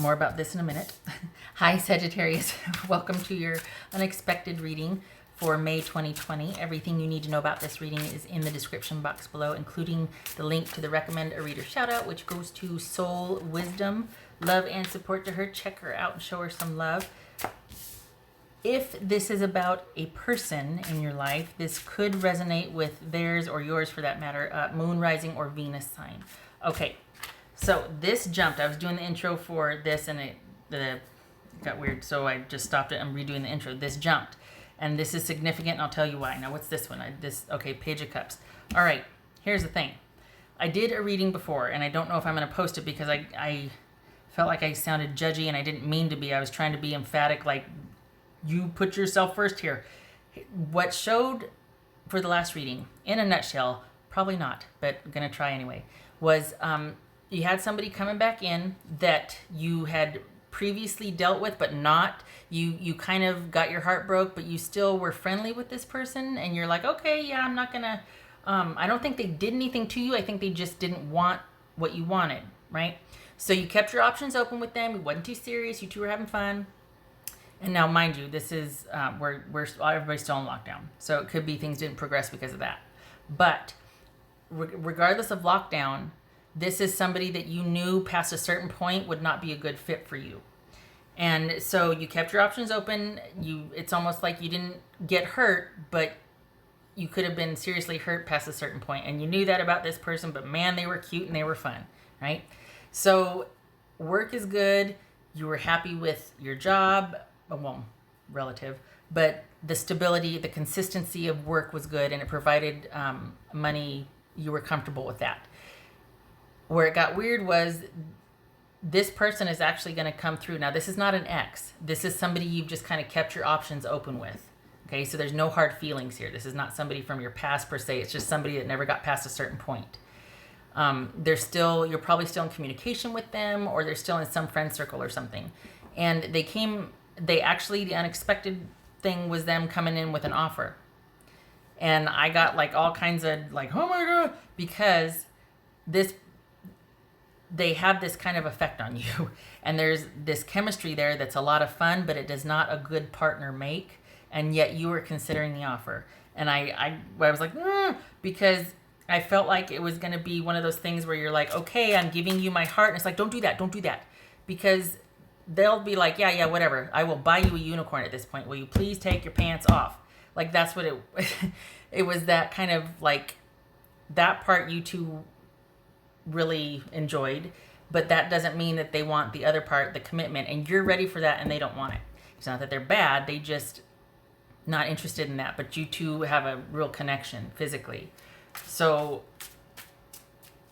more about this in a minute. Hi, Sagittarius. Welcome to your unexpected reading for May 2020. Everything you need to know about this reading is in the description box below, including the link to the Recommend a Reader shout out, which goes to Soul Wisdom. Love and support to her. Check her out and show her some love. If this is about a person in your life, this could resonate with theirs or yours for that matter, moon, rising, or Venus sign. Okay, so this jumped. I was doing the intro for this and it got weird, so I just stopped it. I'm redoing the intro. This jumped, and this is significant, and I'll tell you why. Now, what's this one? Okay, Page of Cups. All right, here's the thing. I did a reading before, and I don't know if I'm going to post it because I felt like I sounded judgy, and I didn't mean to be. I was trying to be emphatic, like, you put yourself first here. What showed for the last reading, in a nutshell, probably not, but I'm going to try anyway, was you had somebody coming back in that you had previously dealt with, but not. You kind of got your heart broke, but you still were friendly with this person, and you're like, okay, yeah, I'm not going to, I don't think they did anything to you. I think they just didn't want what you wanted, right? So you kept your options open with them. It wasn't too serious. You two were having fun. And now, mind you, this is everybody's still in lockdown, so it could be things didn't progress because of that. But regardless of lockdown, this is somebody that you knew past a certain point would not be a good fit for you, and so you kept your options open. It's almost like you didn't get hurt, but you could have been seriously hurt past a certain point, and you knew that about this person. But man, they were cute and they were fun, right? So work is good. You were happy with your job. Well, relative, but the stability, the consistency of work was good, and it provided money. You were comfortable with that. Where it got weird was this person is actually going to come through. Now, this is not an ex. This is somebody you've just kind of kept your options open with. Okay, so there's no hard feelings here. This is not somebody from your past per se. It's just somebody that never got past a certain point. You're probably still in communication with them, or they're still in some friend circle or something. And the unexpected thing was them coming in with an offer. And I got like all kinds of like, oh my God, because they have this kind of effect on you. And there's this chemistry there that's a lot of fun, but it does not a good partner make. And yet you were considering the offer. And I was like, because I felt like it was going to be one of those things where you're like, okay, I'm giving you my heart. And it's like, don't do that. Because they'll be like, yeah, whatever. I will buy you a unicorn at this point. Will you please take your pants off? Like, that's what it was, that kind of like, that part you two really enjoyed, but that doesn't mean that they want the other part, the commitment, and you're ready for that and they don't want it. It's not that they're bad. They just not interested in that, but you two have a real connection physically. So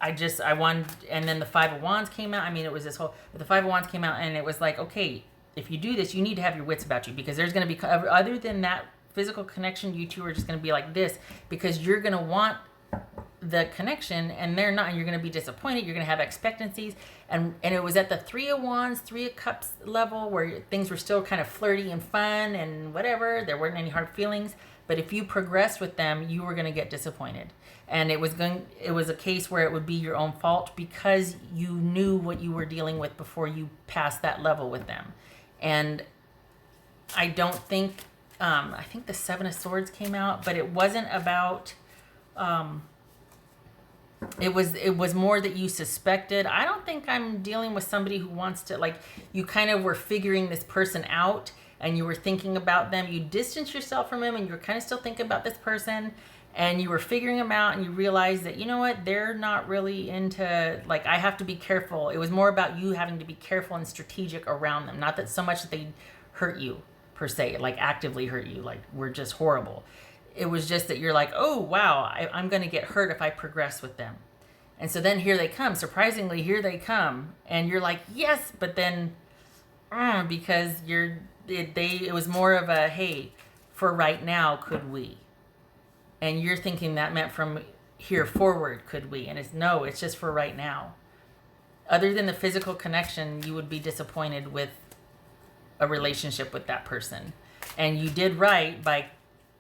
I wanted, and then the Five of Wands came out. I mean, it was this whole, but the Five of Wands came out, and it was like, okay, if you do this, you need to have your wits about you, because there's going to be, other than that physical connection, you two are just going to be like this, because you're going to want the connection, and they're not, and you're going to be disappointed. You're going to have expectancies, and it was at the Three of Wands, Three of Cups level, where things were still kind of flirty and fun and whatever. There weren't any hard feelings. But if you progressed with them, you were going to get disappointed. And it was a case where it would be your own fault, because you knew what you were dealing with before you passed that level with them. And I don't think, I think the Seven of Swords came out, but it wasn't about, it was more that you suspected. I don't think I'm dealing with somebody who wants to, like, you kind of were figuring this person out, and you were thinking about them. You distanced yourself from them, and you were kind of still thinking about this person, and you were figuring them out, and you realized that, you know what, they're not really into, like, I have to be careful. It was more about you having to be careful and strategic around them. Not that so much that they hurt you, per se, like actively hurt you, like we're just horrible. It was just that you're like, oh, wow, I'm going to get hurt if I progress with them. And so then here they come. Surprisingly, here they come. And you're like, yes, but then, because it was more of a, hey, for right now, could we? And you're thinking that meant from here forward, could we? And it's just for right now. Other than the physical connection, you would be disappointed with a relationship with that person. And you did right by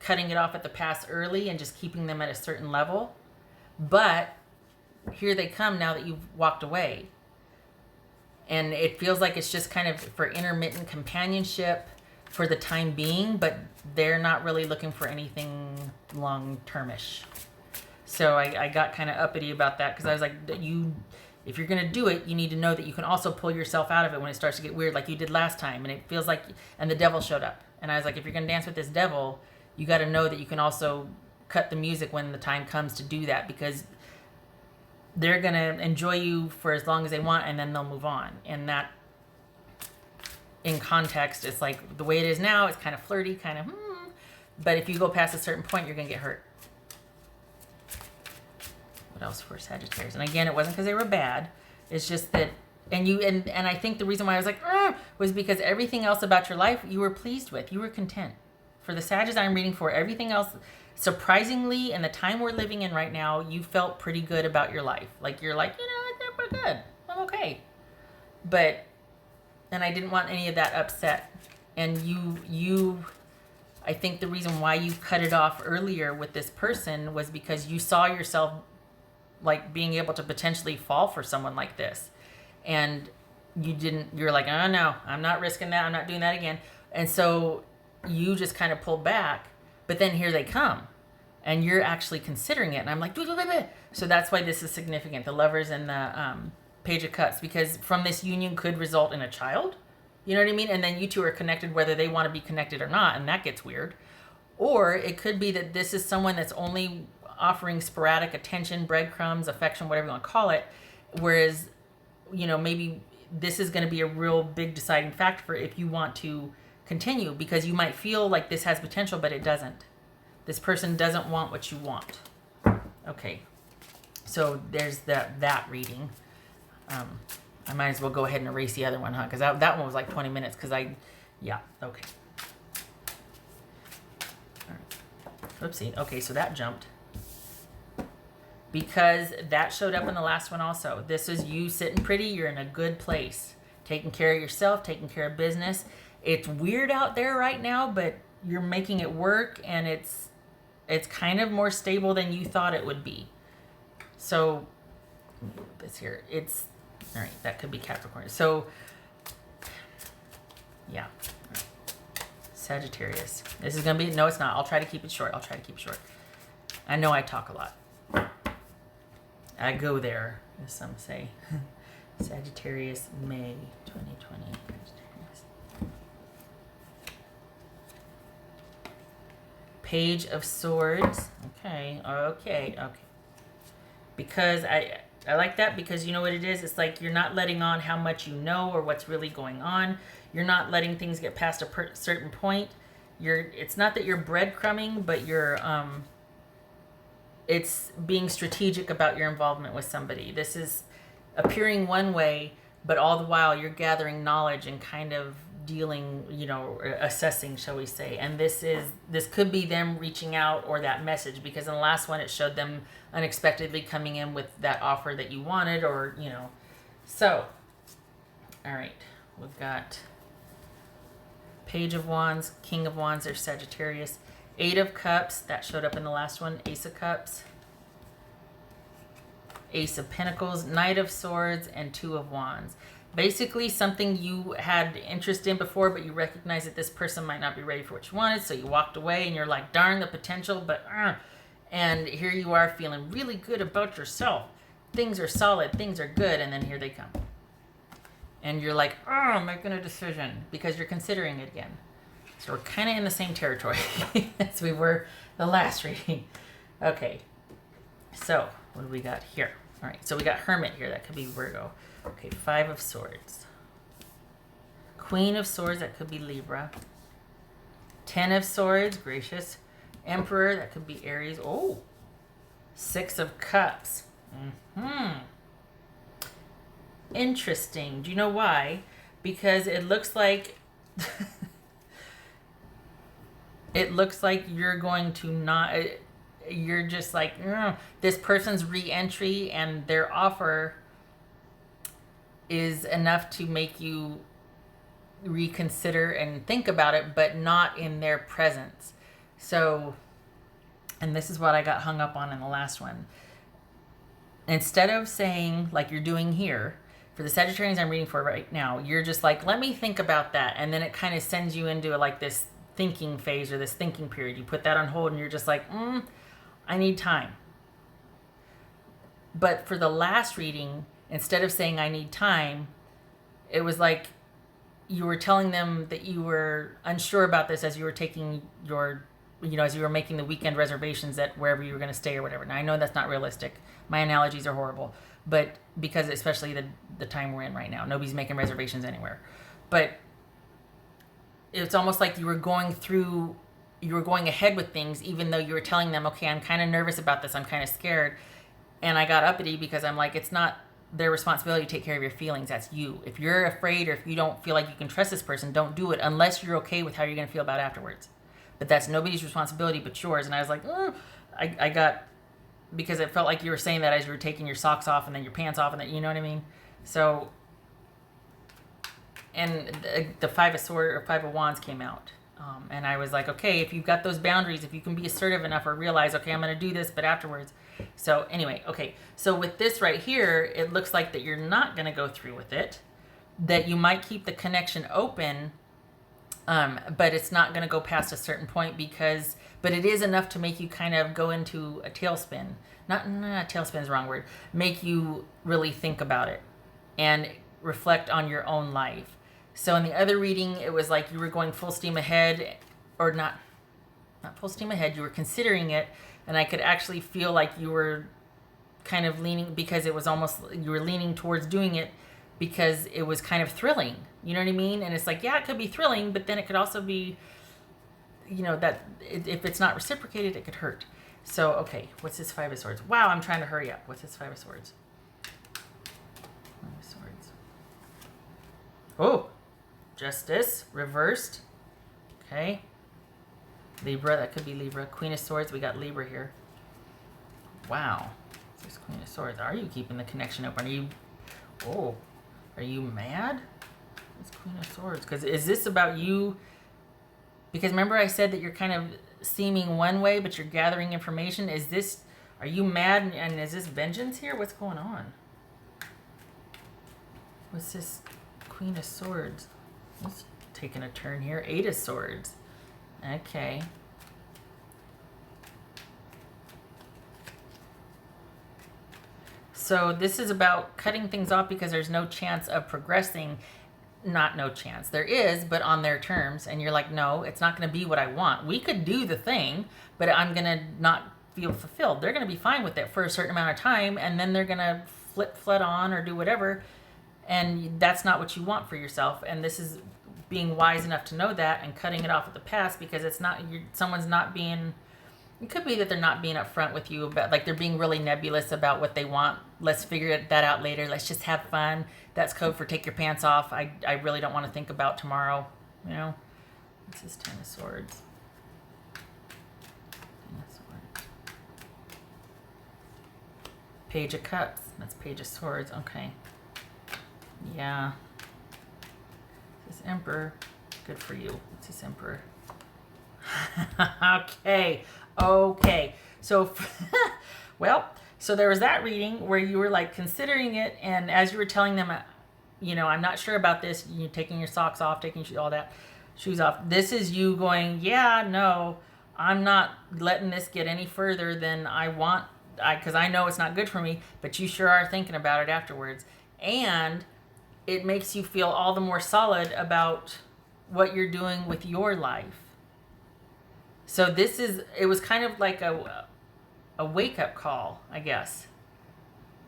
cutting it off at the pass early and just keeping them at a certain level. But here they come now that you've walked away. And it feels like it's just kind of for intermittent companionship for the time being, but they're not really looking for anything long-termish. So I got kind of uppity about that because I was like, if you're going to do it, you need to know that you can also pull yourself out of it when it starts to get weird like you did last time. And it feels like, and the devil showed up. And I was like, if you're going to dance with this devil, you got to know that you can also cut the music when the time comes to do that, because they're going to enjoy you for as long as they want and then they'll move on. And that, in context, it's like the way it is now, it's kind of flirty, kind of, but if you go past a certain point, you're going to get hurt. What else for Sagittarius? And again, it wasn't because they were bad. It's just that, and I think the reason why I was like, was because everything else about your life you were pleased with. You were content. For the Sagittarius I'm reading for, everything else, surprisingly, in the time we're living in right now, you felt pretty good about your life. Like, you're like, I think we're good. I'm okay. But, and I didn't want any of that upset. And I think the reason why you cut it off earlier with this person was because you saw yourself like being able to potentially fall for someone like this. And you're like, oh no, I'm not risking that. I'm not doing that again. And so you just kind of pulled back, but then here they come and you're actually considering it. And I'm like, so that's why this is significant. The Lovers and the Page of Cups, because from this union could result in a child. You know what I mean? And then you two are connected whether they want to be connected or not. And that gets weird. Or it could be that this is someone that's only offering sporadic attention, breadcrumbs, affection, whatever you want to call it. Whereas, maybe this is going to be a real big deciding factor for if you want to continue, because you might feel like this has potential, but it doesn't. This person doesn't want what you want. Okay. So there's that reading. I might as well go ahead and erase the other one, huh? Because that one was like 20 minutes. Okay. All right. Whoopsie. Okay, so that jumped. Because that showed up in the last one also. This is you sitting pretty. You're in a good place. Taking care of yourself, taking care of business. It's weird out there right now, but you're making it work, and it's kind of more stable than you thought it would be. So, this here. All right, that could be Capricorn. So, yeah. Sagittarius. This is going to be, no, it's not. I'll try to keep it short. I know I talk a lot. I go there, as some say. Sagittarius, May 2020. Page of Swords. Okay. Because I like that, because you know what it is? It's like you're not letting on how much you know or what's really going on. You're not letting things get past a certain point. It's not that you're breadcrumbing, but you're it's being strategic about your involvement with somebody. This is appearing one way, but all the while you're gathering knowledge and kind of dealing, assessing, shall we say. And this could be them reaching out, or that message, because in the last one it showed them unexpectedly coming in with that offer that you wanted, or, So, all right, we've got Page of Wands, King of Wands, there's Sagittarius. 8 of Cups, that showed up in the last one. Ace of Cups, Ace of Pentacles, Knight of Swords, and 2 of Wands. Basically, something you had interest in before, but you recognize that this person might not be ready for what you wanted, so you walked away, and you're like, darn the potential, but and here you are feeling really good about yourself. Things are solid, things are good, and then here they come. And you're like, I'm making a decision, because you're considering it again. So we're kind of in the same territory as we were the last reading. Okay. So what do we got here? All right. So we got Hermit here. That could be Virgo. Okay. 5 of Swords. Queen of Swords. That could be Libra. 10 of Swords. Gracious. Emperor. That could be Aries. Oh. 6 of Cups. Interesting. Do you know why? Because it looks like... It looks like you're going to not, you're just like, this person's re-entry and their offer is enough to make you reconsider and think about it, but not in their presence. So, and this is what I got hung up on in the last one. Instead of saying, like you're doing here, For the Sagittarians I'm reading for right now, you're just like, let me think about that. And then it kind of sends you into like this thinking phase or this thinking period. You put that on hold and you're just like, I need time. But for the last reading, instead of saying I need time, it was like you were telling them that you were unsure about this as you were taking your, as you were making the weekend reservations at wherever you were going to stay or whatever. Now, I know that's not realistic. My analogies are horrible, but because especially the time we're in right now, nobody's making reservations anywhere. But it's almost like you were going ahead with things, even though you were telling them, okay, I'm kind of nervous about this. I'm kind of scared. And I got uppity because I'm like, it's not their responsibility to take care of your feelings. That's you. If you're afraid or if you don't feel like you can trust this person, don't do it unless you're okay with how you're going to feel about it afterwards. But that's nobody's responsibility but yours. And I was like, I got, because it felt like you were saying that as you were taking your socks off and then your pants off and then, you know what I mean? So, and the Five of Wands came out. And I was like, okay, if you've got those boundaries, if you can be assertive enough or realize, okay, I'm going to do this, but afterwards. So anyway, okay. So with this right here, it looks like that you're not going to go through with it, that you might keep the connection open, but it's not going to go past a certain point but it is enough to make you kind of go into a tailspin. Not tailspin is the wrong word. Make you really think about it and reflect on your own life. So in the other reading, it was like you were going full steam ahead, or not full steam ahead. You were considering it, and I could actually feel like you were kind of leaning, because it was almost, you were leaning towards doing it because it was kind of thrilling. You know what I mean? And it's like, yeah, it could be thrilling, but then it could also be, that if it's not reciprocated, it could hurt. So, okay, what's this Five of Swords? Wow, I'm trying to hurry up. What's this Five of Swords? Five of Swords. Oh! Justice, reversed. Okay. Libra, that could be Libra. Queen of Swords, we got Libra here. Wow. This Queen of Swords. Are you keeping the connection open? Are you mad? This Queen of Swords. Because is this about you? Because remember I said that you're kind of seeming one way, but you're gathering information. Are you mad and is this vengeance here? What's going on? What's this Queen of Swords? It's taking a turn here. Eight of Swords. Okay. So this is about cutting things off because there's no chance of progressing. Not no chance. There is, but on their terms. And you're like, no, it's not going to be what I want. We could do the thing, but I'm going to not feel fulfilled. They're going to be fine with it for a certain amount of time, and then they're going to flood on or do whatever. And that's not what you want for yourself. And this is being wise enough to know that and cutting it off at the past, because it's not, someone's not being, it could be that they're not being upfront with you about, like, they're being really nebulous about what they want. Let's figure that out later. Let's just have fun. That's code for take your pants off. I really don't want to think about tomorrow. This is Ten of Swords. Ten of Swords. Page of Cups. That's Page of Swords. Okay. Yeah. This Emperor. Good for you. What's this Emperor? Okay. So, so there was that reading where you were like considering it, and as you were telling them, I'm not sure about this, you taking your socks off, taking all that shoes off. This is you going, yeah, no, I'm not letting this get any further than I want, because I know it's not good for me, but you sure are thinking about it afterwards. And it makes you feel all the more solid about what you're doing with your life. So it was kind of like a wake-up call, I guess.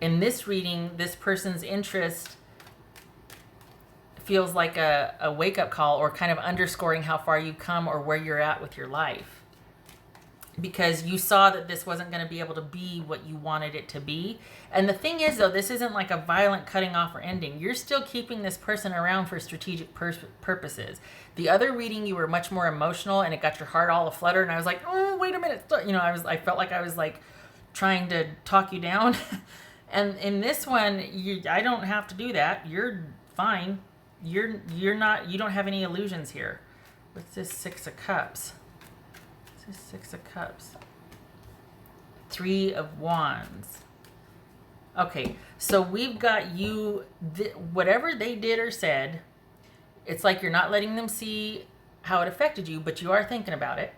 In this reading, this person's interest feels like a wake-up call, or kind of underscoring how far you've come or where you're at with your life. Because you saw that this wasn't going to be able to be what you wanted it to be. And the thing is, though, this isn't like a violent cutting off or ending. You're still keeping this person around for strategic purposes. The other reading, you were much more emotional, and it got your heart all aflutter. And I was like, oh, wait a minute. I felt like I was like trying to talk you down. And in this one, I don't have to do that. You're fine. You don't have any illusions here. What's this Six of Cups? Six of Cups. Three of Wands. Okay, so we've got you, whatever they did or said, it's like you're not letting them see how it affected you, but you are thinking about it.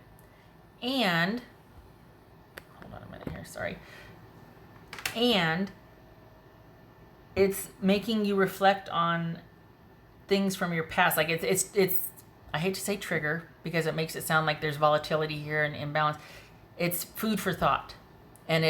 And, hold on a minute here, sorry. And it's making you reflect on things from your past. Like it's I hate to say trigger because it makes it sound like there's volatility here and imbalance. It's food for thought. And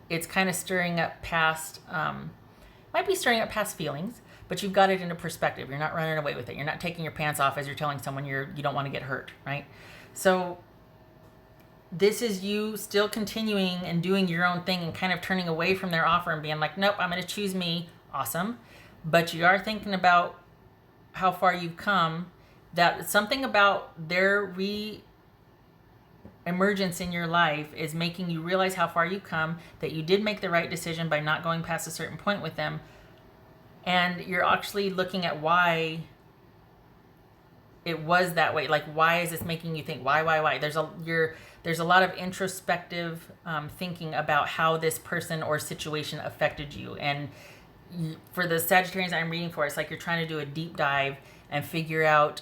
it's kind of stirring up past, might be stirring up past feelings, but you've got it into perspective. You're not running away with it. You're not taking your pants off as you're telling someone you don't want to get hurt, right? So this is you still continuing and doing your own thing and kind of turning away from their offer and being like, nope, I'm going to choose me. Awesome. But you are thinking about how far you've come, that something about their emergence in your life is making you realize how far you've come, that you did make the right decision by not going past a certain point with them. And you're actually looking at why it was that way. Like, why is this making you think? Why? There's a lot of introspective thinking about how this person or situation affected you. And for the Sagittarians I'm reading for, it's like you're trying to do a deep dive and figure out,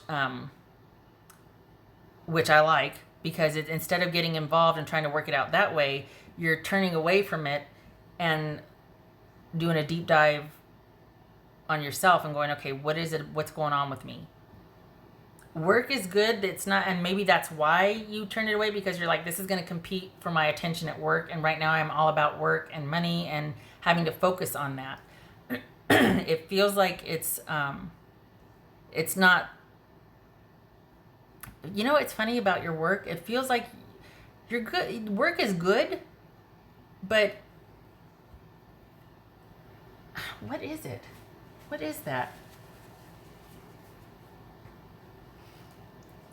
which I like, because instead of getting involved and trying to work it out that way, you're turning away from it and doing a deep dive on yourself and going, okay, what is it? What's going on with me? Work is good. It's not, and maybe that's why you turned it away, because you're like, this is going to compete for my attention at work, and right now I'm all about work and money and having to focus on that. It feels like it's not. You know what's funny about your work? It feels like you're good. Work is good, but what is it? What is that?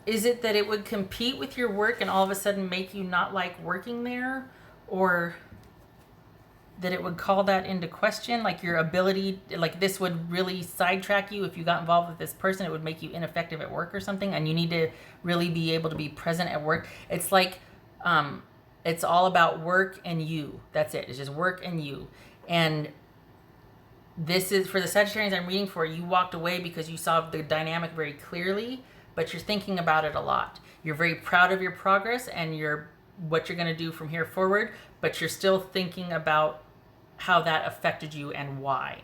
Is it that it would compete with your work and all of a sudden make you not like working there? Or that it would call that into question? Like your ability, like this would really sidetrack you if you got involved with this person. It would make you ineffective at work or something. And you need to really be able to be present at work. It's like, it's all about work and you. That's it. It's just work and you. And this is, for the Sagittarians I'm reading for, you walked away because you saw the dynamic very clearly, but you're thinking about it a lot. You're very proud of your progress and what you're going to do from here forward, but you're still thinking about how that affected you and why.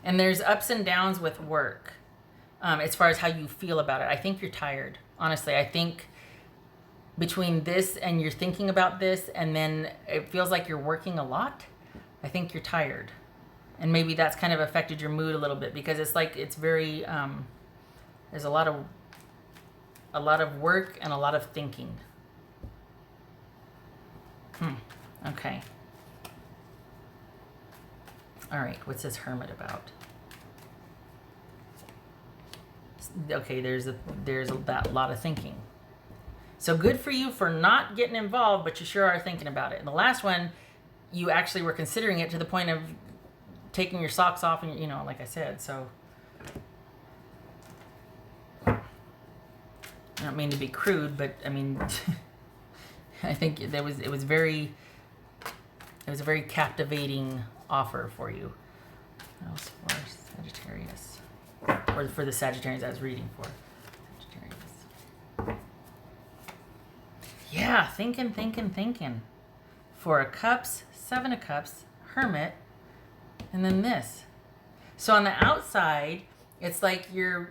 And there's ups and downs with work, as far as how you feel about it. I think you're tired. Honestly, I think between this and you're thinking about this and then it feels like you're working a lot, I think you're tired. And maybe that's kind of affected your mood a little bit, because it's like it's very there's a lot of work and a lot of thinking. Okay. All right, what's this Hermit about? Okay, there's that lot of thinking. So good for you for not getting involved, but you sure are thinking about it. And the last one, you actually were considering it to the point of taking your socks off, and like I said. So I don't mean to be crude, but I mean, I think it was a very captivating offer for you. That was for Sagittarius, or for the Sagittarians I was reading for. Sagittarius. Yeah, thinking. Four of Cups, Seven of Cups, Hermit, and then this. So on the outside, it's like you're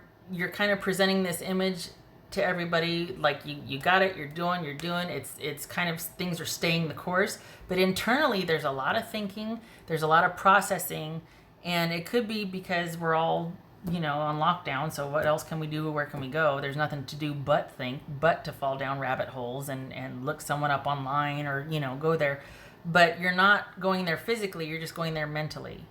kind of presenting this image to everybody, like you got it, you're doing, it's kind of, things are staying the course. But internally, there's a lot of thinking, there's a lot of processing, and it could be because we're all, on lockdown, so what else can we do, where can we go? There's nothing to do but think, but to fall down rabbit holes and look someone up online, or, go there. But you're not going there physically, you're just going there mentally.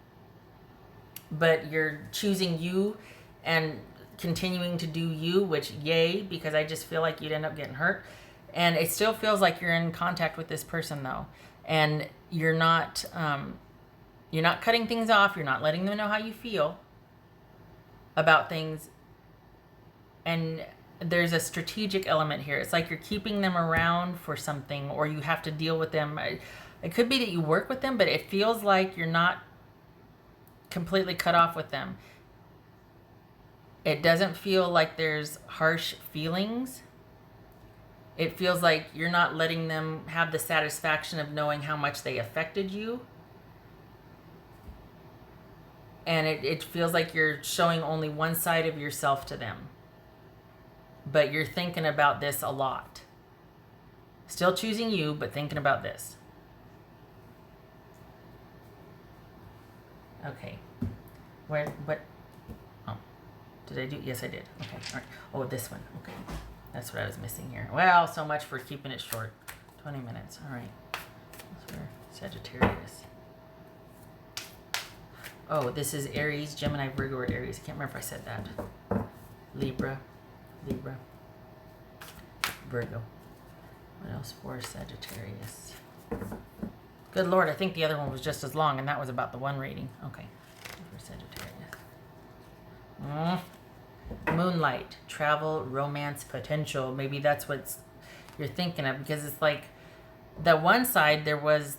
But you're choosing you and continuing to do you, which yay, because I just feel like you'd end up getting hurt. And it still feels like you're in contact with this person though, and you're not cutting things off, you're not letting them know how you feel about things. And there's a strategic element here. It's like you're keeping them around for something, or you have to deal with them. It could be that you work with them, but it feels like you're not completely cut off with them. It doesn't feel like there's harsh feelings. It feels like you're not letting them have the satisfaction of knowing how much they affected you. And it feels like you're showing only one side of yourself to them. But you're thinking about this a lot. Still choosing you, but thinking about this. Okay. What? Oh, did I do? Yes, I did. Okay. All right. Oh, this one. Okay. That's what I was missing here. Well, so much for keeping it short. 20 minutes. All right. That's for Sagittarius. Oh, this is Aries, Gemini, Virgo, or Aries. I can't remember if I said that. Libra, Virgo. What else for Sagittarius? Good Lord, I think the other one was just as long, and that was about the one reading. Okay, for Sagittarius. Moonlight, travel, romance, potential. Maybe that's what you're thinking of, because it's like the one side there was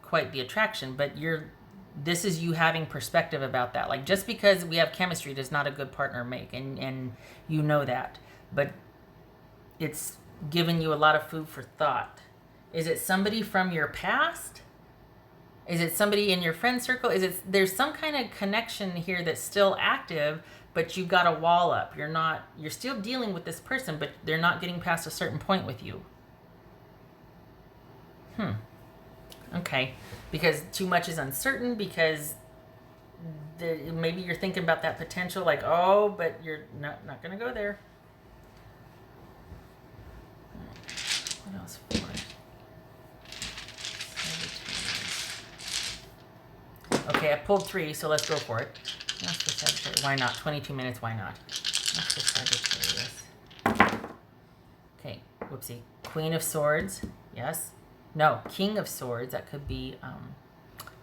quite the attraction, but this is you having perspective about that. Like, just because we have chemistry does not a good partner make, and you know that, but it's given you a lot of food for thought. Is it somebody from your past? Is it somebody in your friend circle? There's some kind of connection here that's still active, but you've got a wall up. You're still dealing with this person, but they're not getting past a certain point with you. Okay. Because too much is uncertain, because maybe you're thinking about that potential, like, oh, but you're not going to go there. What else for it? Okay, I pulled 3, so let's go for it. That's the Sagittarius. Why not? 22 minutes, why not? That's the Sagittarius. Okay, whoopsie. Queen of Swords, yes. No, King of Swords, that could be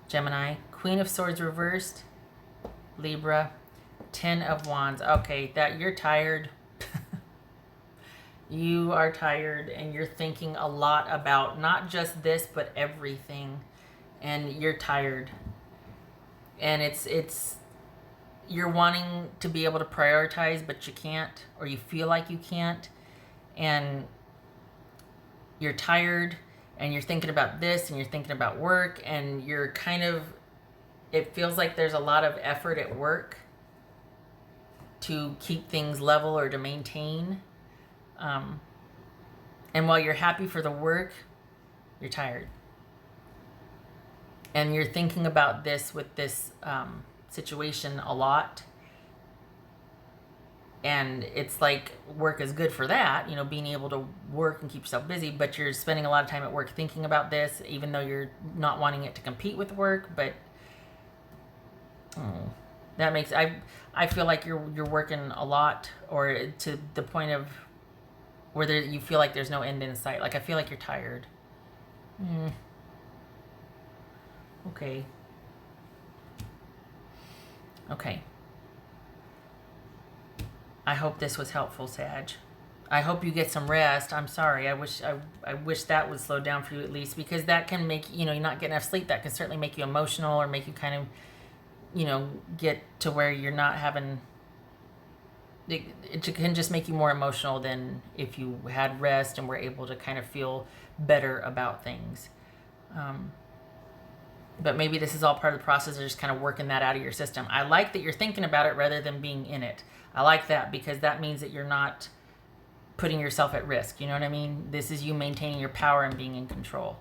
Gemini. Queen of Swords reversed, Libra. 10 of Wands. Okay, you're tired. You are tired, and you're thinking a lot about not just this, but everything. And you're tired. And you're wanting to be able to prioritize, but you can't, or you feel like you can't. And you're tired, and you're thinking about this, and you're thinking about work, and you're it feels like there's a lot of effort at work to keep things level or to maintain. And while you're happy for the work, you're tired. And you're thinking about this with this situation a lot. And it's like work is good for that, being able to work and keep yourself busy, but you're spending a lot of time at work thinking about this, even though you're not wanting it to compete with work. But that makes, I feel like you're working a lot, or to the point of where you feel like there's no end in sight. Like, I feel like you're tired. Okay. I hope this was helpful, Sag. I hope you get some rest. I'm sorry. I wish that would slow down for you at least, because that can make, you're not getting enough sleep. That can certainly make you emotional, or make you kind of, get to where you're not having, it can just make you more emotional than if you had rest and were able to kind of feel better about things. But maybe this is all part of the process of just kind of working that out of your system. I like that you're thinking about it rather than being in it. I like that, because that means that you're not putting yourself at risk. You know what I mean? This is you maintaining your power and being in control.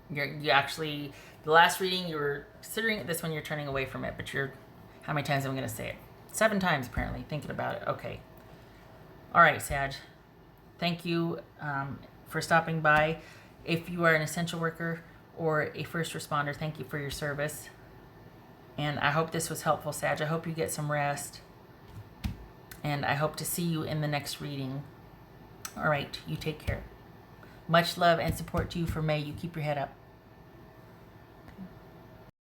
You actually, the last reading, you were considering it. This one, you're turning away from it. But how many times am I going to say it? 7 times, apparently, thinking about it. Okay. All right, Sag. Thank you for stopping by. If you are an essential worker or a first responder, thank you for your service. And I hope this was helpful, Sag. I hope you get some rest. And I hope to see you in the next reading. All right, you take care. Much love and support to you for May. You keep your head up.